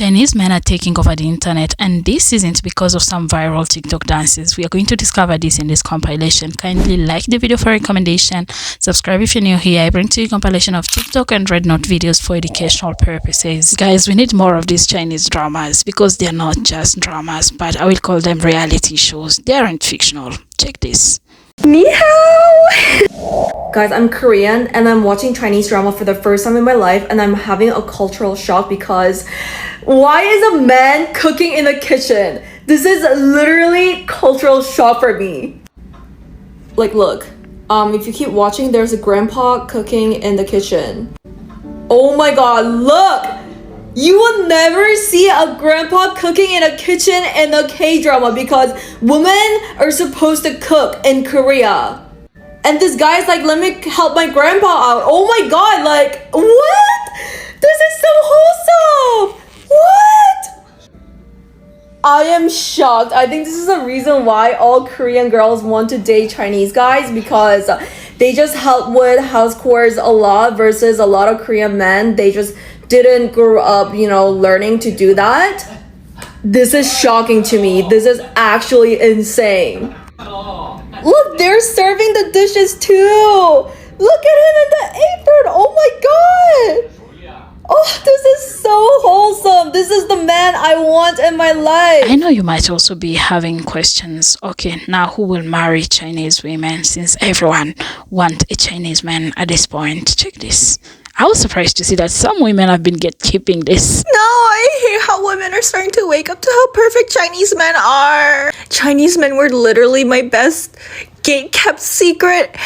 Chinese men are taking over the internet, and this isn't because of some viral TikTok dances. We are going to discover this in this compilation. Kindly like the video for recommendation, subscribe if you're new here. I bring to you compilation of TikTok and Red Note videos for educational purposes. Guys, we need more of these Chinese dramas because they're not just dramas, but I will call them reality shows. They aren't fictional. Check this. Ni hao! Guys, I'm Korean and I'm watching Chinese drama for the first time in my life, and I'm having a cultural shock because why is a man cooking in the kitchen? This is literally cultural shock for me. Like, look, if you keep watching, there's a grandpa cooking in the kitchen. Oh my god, look! You will never see a grandpa cooking in a kitchen in a K-drama because women are supposed to cook in Korea. And this guy's like, let me help my grandpa out. Oh my god, like, what? This is so wholesome! What? I am shocked. I think this is the reason why all Korean girls want to date Chinese guys, because they just help with house chores a lot versus a lot of Korean men. They just didn't grow up, you know, learning to do that. This is shocking to me. This is actually insane. Look, they're serving the dishes too. Look at him in the apron. Oh my god. Oh, this is so wholesome. This is the man I want in my life. I know you might also be having questions. Okay, now who will marry Chinese women since everyone wants a Chinese man at this point? Check this. I was surprised to see that some women have been keeping this. No, I hate how women are starting to wake up to how perfect Chinese men are. Chinese men were literally my best gate-kept secret.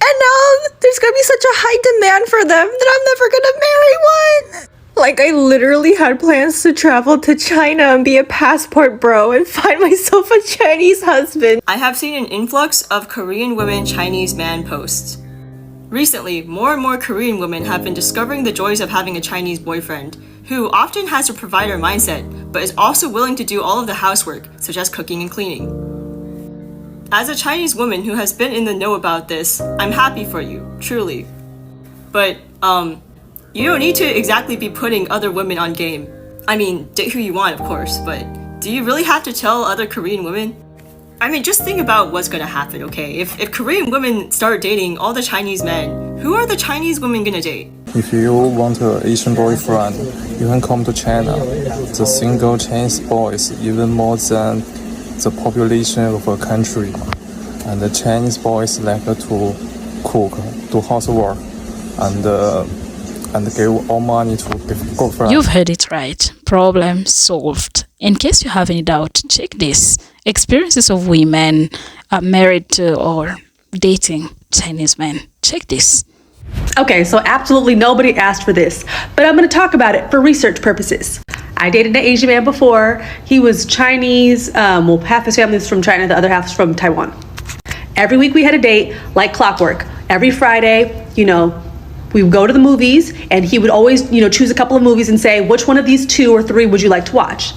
And now there's gonna be such a high demand for them that I'm never gonna marry one. Like, I literally had plans to travel to China and be a passport bro and find myself a Chinese husband. I have seen an influx of Korean women Chinese man posts. Recently, more and more Korean women have been discovering the joys of having a Chinese boyfriend, who often has a provider mindset, but is also willing to do all of the housework, such as cooking and cleaning. As a Chinese woman who has been in the know about this, I'm happy for you, truly. But, you don't need to exactly be putting other women on game. I mean, date who you want, of course, but do you really have to tell other Korean women? I mean, just think about what's gonna happen, okay? If Korean women start dating all the Chinese men, who are the Chinese women gonna date? If you want an Asian boyfriend, you can come to China. The single Chinese boys even more than the population of a country. And the Chinese boys like to cook, do housework, and give all money to girlfriend. You've heard it right. Problem solved. In case you have any doubt, check this. Experiences of women married to or dating Chinese men. Check this. Okay, so absolutely nobody asked for this, but I'm going to talk about it for research purposes. I dated an Asian man before. He was Chinese. Well, half his family is from China, the other half is from Taiwan. Every week we had a date, like clockwork. Every Friday, you know, we would go to the movies, and he would always, you know, choose a couple of movies and say, which one of these 2 or 3 would you like to watch?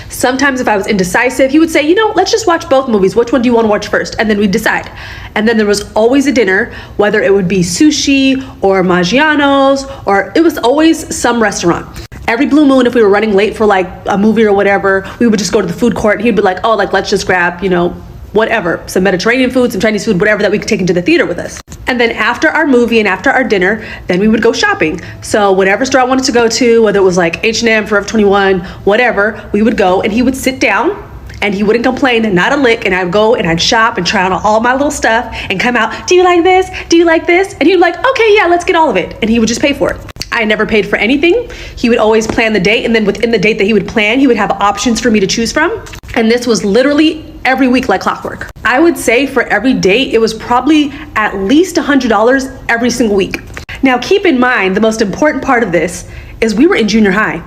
Sometimes if I was indecisive, he would say, you know, let's just watch both movies. Which one do you want to watch first? And then we'd decide. And then there was always a dinner, whether it would be sushi or Maggiano's, or it was always some restaurant. Every blue moon, if we were running late for like a movie or whatever, we would just go to the food court, and he'd be like, oh, like, let's just grab, you know, whatever, some Mediterranean food, some Chinese food, whatever that we could take into the theater with us. And then after our movie and after our dinner, then we would go shopping. So whatever store I wanted to go to, whether it was like H&M, Forever 21, whatever, we would go, and he would sit down and he wouldn't complain, not a lick, and I'd go and I'd shop and try on all my little stuff and come out, do you like this? Do you like this? And he'd be like, okay, yeah, let's get all of it. And he would just pay for it. I never paid for anything. He would always plan the date, and then within the date that he would plan, he would have options for me to choose from. And this was literally every week like clockwork. I would say for every date, it was probably at least $100 every single week. Now keep in mind, the most important part of this is we were in junior high.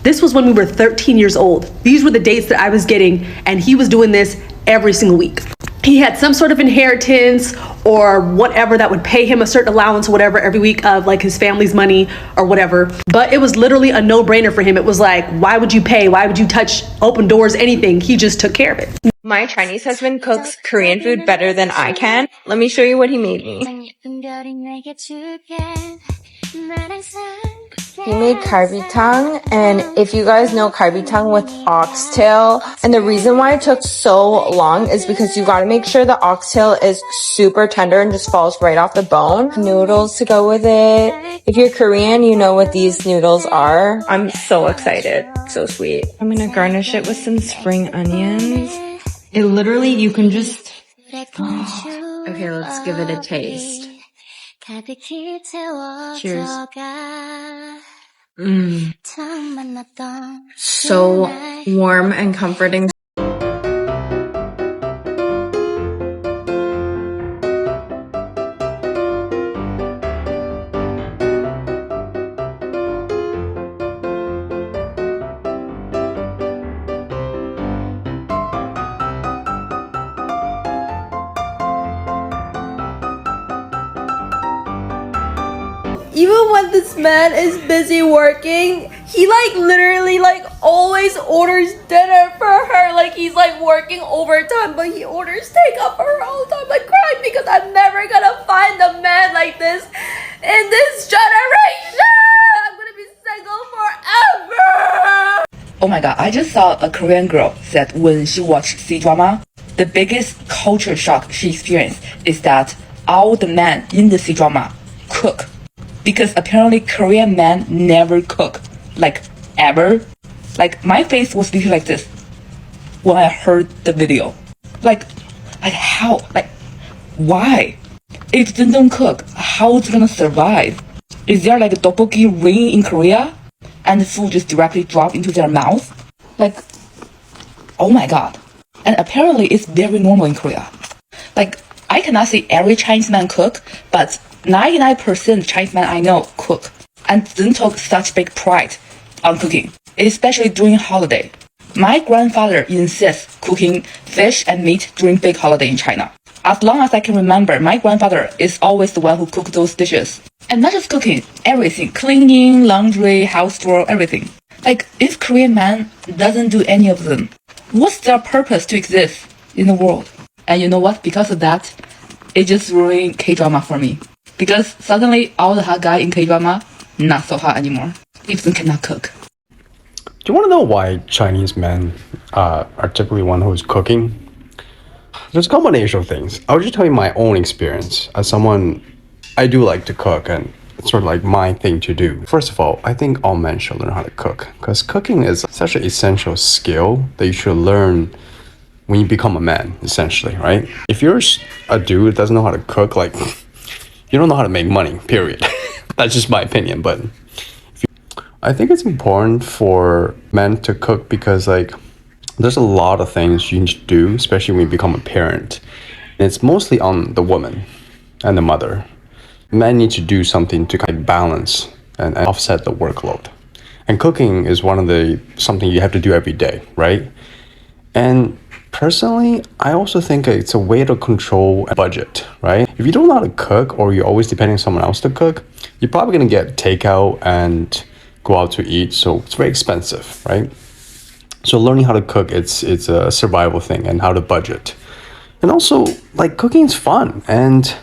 This was when we were 13 years old. These were the dates that I was getting, and he was doing this every single week. He had some sort of inheritance or whatever that would pay him a certain allowance or whatever every week of like his family's money or whatever. But it was literally a no-brainer for him. It was like, why would you pay? Why would you touch, open doors, anything? He just took care of it. My Chinese husband cooks Korean food better than I can. Let me show you what he made me. He made karbitang, and if you guys know karbitang with oxtail, and the reason why it took so long is because you gotta make sure the oxtail is super tender and just falls right off the bone. Noodles to go with it. If you're Korean, you know what these noodles are. I'm so excited. So sweet. I'm gonna garnish it with some spring onions. It literally, you can just... Okay, let's give it a taste. Cheers. So warm and comforting. Even when this man is busy working, he like literally like always orders dinner for her. Like he's like working overtime, but he orders takeout for her all the time. Like crying because I'm never gonna find a man like this in this generation. I'm gonna be single forever. Oh my god, I just saw a Korean girl said when she watched C-drama, the biggest culture shock she experienced is that all the men in the C-drama cook. Because apparently Korean men never cook. Like, ever. Like, my face was literally like this when I heard the video. Like how? Like, why? If they don't cook, how is it gonna survive? Is there like a tteokbokki ring in Korea? And the food just directly drop into their mouth? Like, oh my god. And apparently it's very normal in Korea. Like, I cannot say every Chinese man cook, but 99% Chinese men I know cook and don't take such big pride on cooking, especially during holiday. My grandfather insists cooking fish and meat during big holiday in China. As long as I can remember, my grandfather is always the one who cooked those dishes. And not just cooking, everything. Cleaning, laundry, house chore, everything. Like, if Korean man doesn't do any of them, what's their purpose to exist in the world? And you know what? Because of that, it just ruined K-drama for me. Because suddenly all the hot guy in K-drama, not so hot anymore. If they cannot cook. Do you want to know why Chinese men are typically one who's cooking? There's a combination of things. I'll just tell you my own experience. As someone, I do like to cook, and it's sort of like my thing to do. First of all, I think all men should learn how to cook, because cooking is such an essential skill that you should learn when you become a man, essentially, right? If you're a dude that doesn't know how to cook, like, you don't know how to make money, period. That's just my opinion, but I think it's important for men to cook because, like, there's a lot of things you need to do, especially when you become a parent. And it's mostly on the woman and the mother. Men need to do something to kind of balance and offset the workload. And cooking is one of the something you have to do every day, right? And personally, I also think it's a way to control a budget, right? If you don't know how to cook or you're always depending on someone else to cook, you're probably going to get takeout and go out to eat, so it's very expensive, right? So learning how to cook, it's a survival thing, and how to budget. And also, like, cooking is fun, and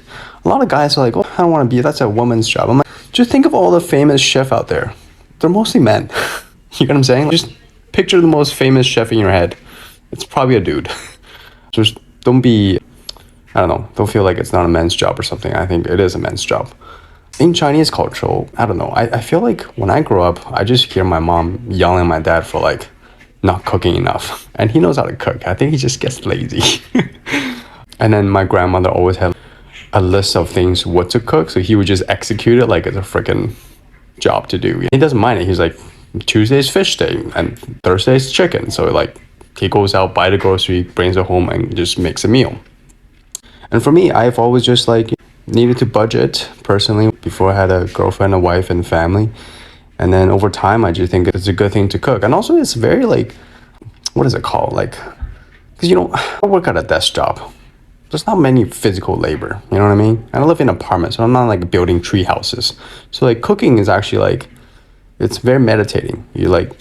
a lot of guys are like, oh, I don't want to be, that's a woman's job. I'm like, just think of all the famous chefs out there. They're mostly men. You know what I'm saying? Just picture the most famous chef in your head. It's probably a dude. Just don't be, I don't know, don't feel like it's not a man's job or something. I think it is a man's job. In Chinese culture, I don't know, I feel like when I grow up, I just hear my mom yelling at my dad for, like, not cooking enough. And he knows how to cook. I think he just gets lazy. And then my grandmother always had a list of things what to cook, so he would just execute it like it's a freaking job to do. He doesn't mind it. He's like, Tuesday's fish day and Thursday's chicken. So, like, he goes out, buy the grocery, brings it home, and just makes a meal. And for me, I've always just, like, needed to budget personally before I had a girlfriend, a wife, and family. And then over time, I just think it's a good thing to cook. And also, it's very, like, what is it called? Like, because, you know, I work at a desk job. There's not many physical labor, you know what I mean? And I live in an apartment, so I'm not, like, building tree houses. So, like, cooking is actually, like, it's very meditating. You, like,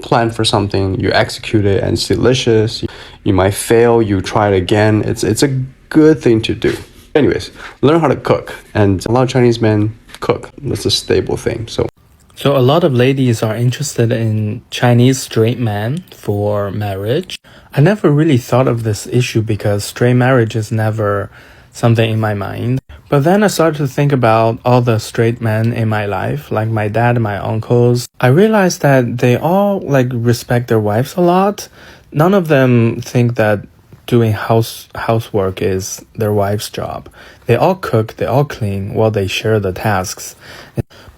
plan for something, you execute it, and it's delicious. You might fail, you try it again. It's a good thing to do. Anyways, learn how to cook. And a lot of Chinese men cook. That's a stable thing. So So a lot of ladies are interested in Chinese straight men for marriage. I never really thought of this issue because straight marriage is never something in my mind. But then I started to think about all the straight men in my life, like my dad and my uncles. I realized that they all respect their wives a lot. None of them think that doing housework is their wife's job. They all cook, they all clean, while they share the tasks.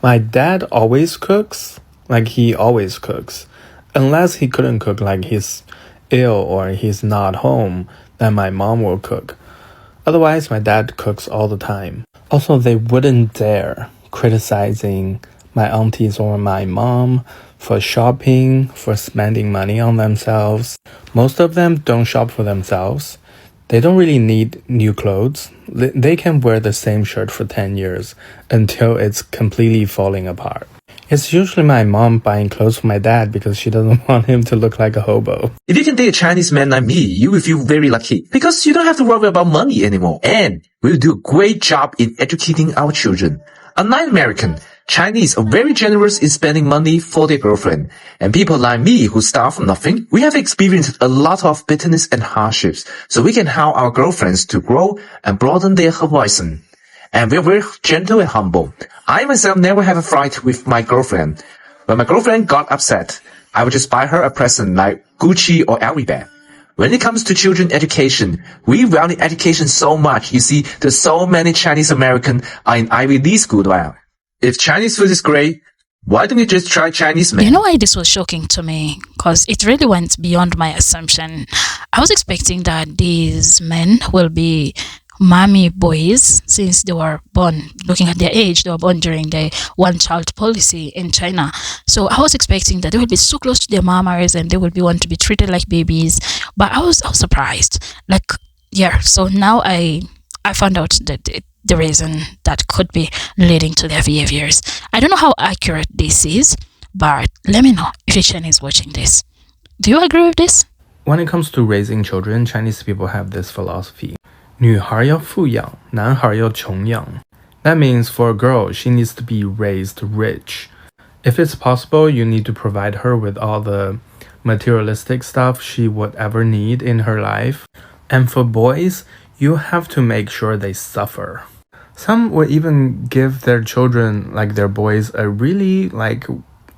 My dad always cooks, he always cooks. Unless he couldn't cook, he's ill or he's not home, then my mom will cook. Otherwise, my dad cooks all the time. Also, they wouldn't dare criticizing my aunties or my mom for shopping, for spending money on themselves. Most of them don't shop for themselves. They don't really need new clothes. They can wear the same shirt for 10 years until it's completely falling apart. It's usually my mom buying clothes for my dad because she doesn't want him to look like a hobo. If you can date a Chinese man like me, you will feel very lucky because you don't have to worry about money anymore. And we'll do a great job in educating our children. Unlike American, Chinese are very generous in spending money for their girlfriend. And people like me who start from nothing, we have experienced a lot of bitterness and hardships. So we can help our girlfriends to grow and broaden their horizon. And we're very gentle and humble. I myself never have a fight with my girlfriend. When my girlfriend got upset, I would just buy her a present like Gucci or LV bag. When it comes to children education, we value education so much. You see, there's so many Chinese Americans are in Ivy League school now. If Chinese food is great, why don't we just try Chinese men? You know why this was shocking to me? Because it really went beyond my assumption. I was expecting that these men will be mommy boys since they were born, looking at their age, they were born during the one-child policy in China. So I was expecting that they would be so close to their mamas and they would be want to be treated like babies. But I was surprised. So now I found out that the reason that could be leading to their behaviors. I don't know how accurate this is, but let me know if you're Chinese watching this. Do you agree with this? When it comes to raising children, Chinese people have this philosophy. 女孩要富养，男孩要穷养. That means for a girl, she needs to be raised rich. If it's possible, you need to provide her with all the materialistic stuff she would ever need in her life. And for boys, you have to make sure they suffer. Some would even give their children, their boys, a really,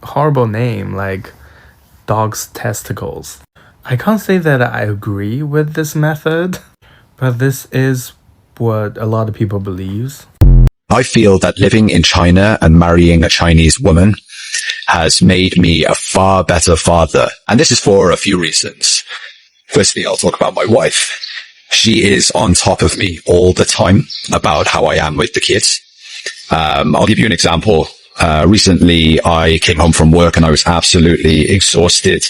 horrible name, like dog's testicles. I can't say that I agree with this method, but this is what a lot of people believe. I feel that living in China and marrying a Chinese woman has made me a far better father. And this is for a few reasons. Firstly, I'll talk about my wife. She is on top of me all the time about how I am with the kids. I'll give you an example. Recently, I came home from work and I was absolutely exhausted.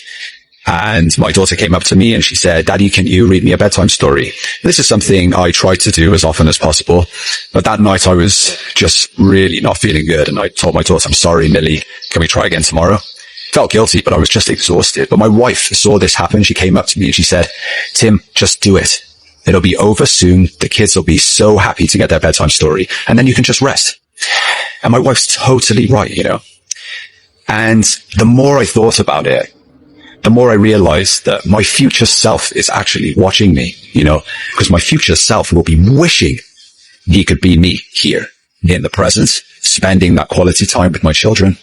And my daughter came up to me and she said, "Daddy, can you read me a bedtime story?" This is something I try to do as often as possible. But that night I was just really not feeling good. And I told my daughter, "I'm sorry, Millie. Can we try again tomorrow?" Felt guilty, but I was just exhausted. But my wife saw this happen. She came up to me and she said, "Tim, just do it. It'll be over soon. The kids will be so happy to get their bedtime story. And then you can just rest." And my wife's totally right, And the more I thought about it, the more I realized that my future self is actually watching me, because my future self will be wishing he could be me here in the present, spending that quality time with my children.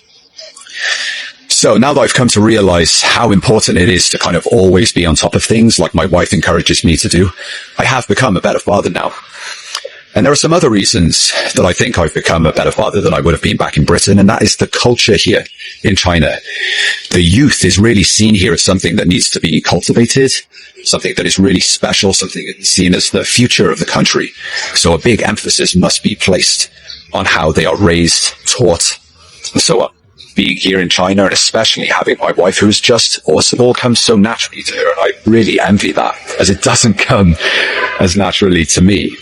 So now that I've come to realize how important it is to kind of always be on top of things like my wife encourages me to do, I have become a better father now. And there are some other reasons that I think I've become a better father than I would have been back in Britain, and that is the culture here in China. The youth is really seen here as something that needs to be cultivated, something that is really special, something that is seen as the future of the country. So a big emphasis must be placed on how they are raised, taught, and so on. Being here in China, and especially having my wife, who's just awesome, all comes so naturally to her, and I really envy that, as it doesn't come as naturally to me.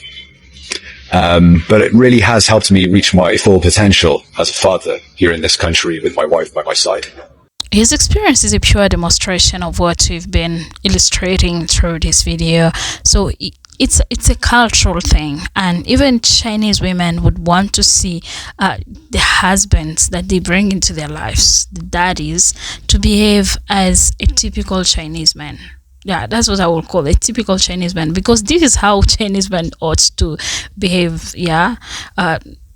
But it really has helped me reach my full potential as a father here in this country with my wife by my side. His experience is a pure demonstration of what we've been illustrating through this video. So it's a cultural thing, and even Chinese women would want to see the husbands that they bring into their lives, the daddies, to behave as a typical Chinese man. Yeah, that's what I would call a typical Chinese man, because this is how Chinese men ought to behave. Yeah,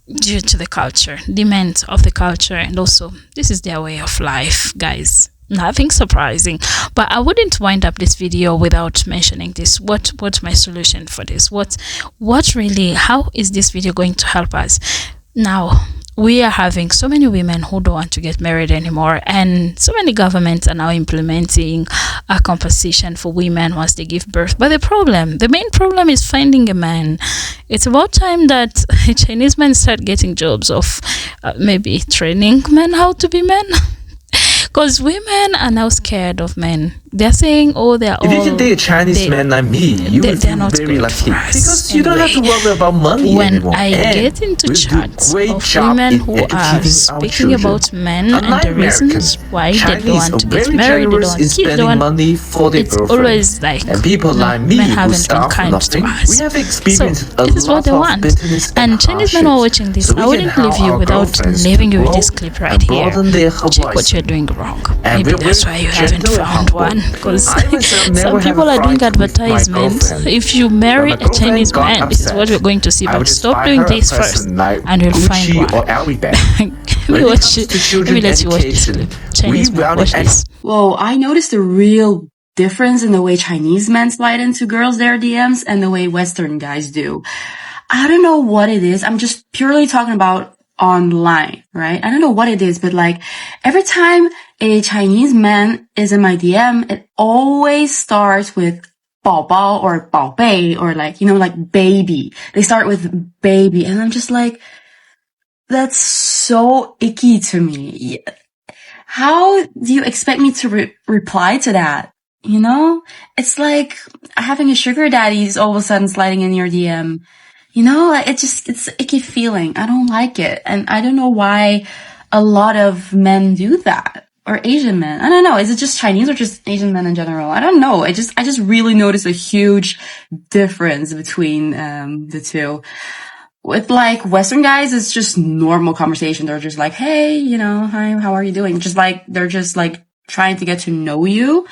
due to the culture, demands of the culture, and also this is their way of life, guys. Nothing surprising, but I wouldn't wind up this video without mentioning this. What's my solution for this? What really, how is this video going to help us? Now, we are having so many women who don't want to get married anymore, and so many governments are now implementing a compensation for women once they give birth. But the main problem is finding a man. It's about time that Chinese men start getting jobs of maybe training men how to be men. Because women are now scared of men. They're saying, oh, they're all... If you can date a Chinese man like me, you will feel very lucky. Because you don't have to worry about money anymore. When I get into chats of women who are speaking about men and the reasons why they don't want to get married, they don't want kids, they want... It's always like, and people like me men haven't been kind to us. We have experienced so this is what they want. And Chinese men who are watching this, I wouldn't leave you without leaving you with this clip right here. Check what you're doing wrong. Maybe that's why you haven't found one. Because some people are doing advertisement. If you marry a Chinese man, this is what we're going to see. But stop doing this first, and you'll find one. Let me let you watch this clip. Chinese man, watch this. Whoa, I noticed a real difference in the way Chinese men slide into girls' their DMs and the way Western guys do. I don't know what it is. I'm just purely talking about online, right? I don't know what it is, but like every time a Chinese man is in my DM, it always starts with 宝宝 or 宝贝 or like, you know, like baby. They start with baby, and I'm just like, that's so icky to me. How do you expect me to reply to that? You know, it's like having a sugar daddy's all of a sudden sliding in your DM. You know, it's an icky feeling. I don't like it. And I don't know why a lot of men do that. Or Asian men. I don't know. Is it just Chinese or just Asian men in general? I don't know. I just really noticed a huge difference between, the two. With like Western guys, it's just normal conversation. They're just like, hey, you know, hi, how are you doing? Just like, they're just like trying to get to know you.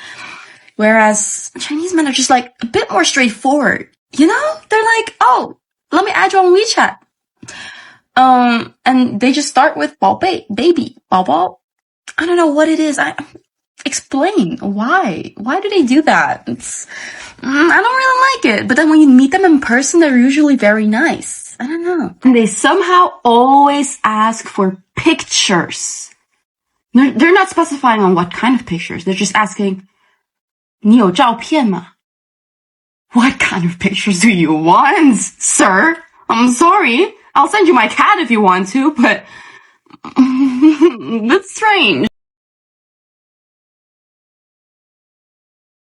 Whereas Chinese men are just like a bit more straightforward. You know? They're like, oh, let me add you on WeChat. And they just start with 宝贝, baby, 宝宝. I don't know what it is. Explain why. Why do they do that? I don't really like it. But then when you meet them in person, they're usually very nice. I don't know. And they somehow always ask for pictures. They're not specifying on what kind of pictures. They're just asking, 你有照片吗? What kind of pictures do you want, sir? I'm sorry. I'll send you my cat if you want to, but that's strange.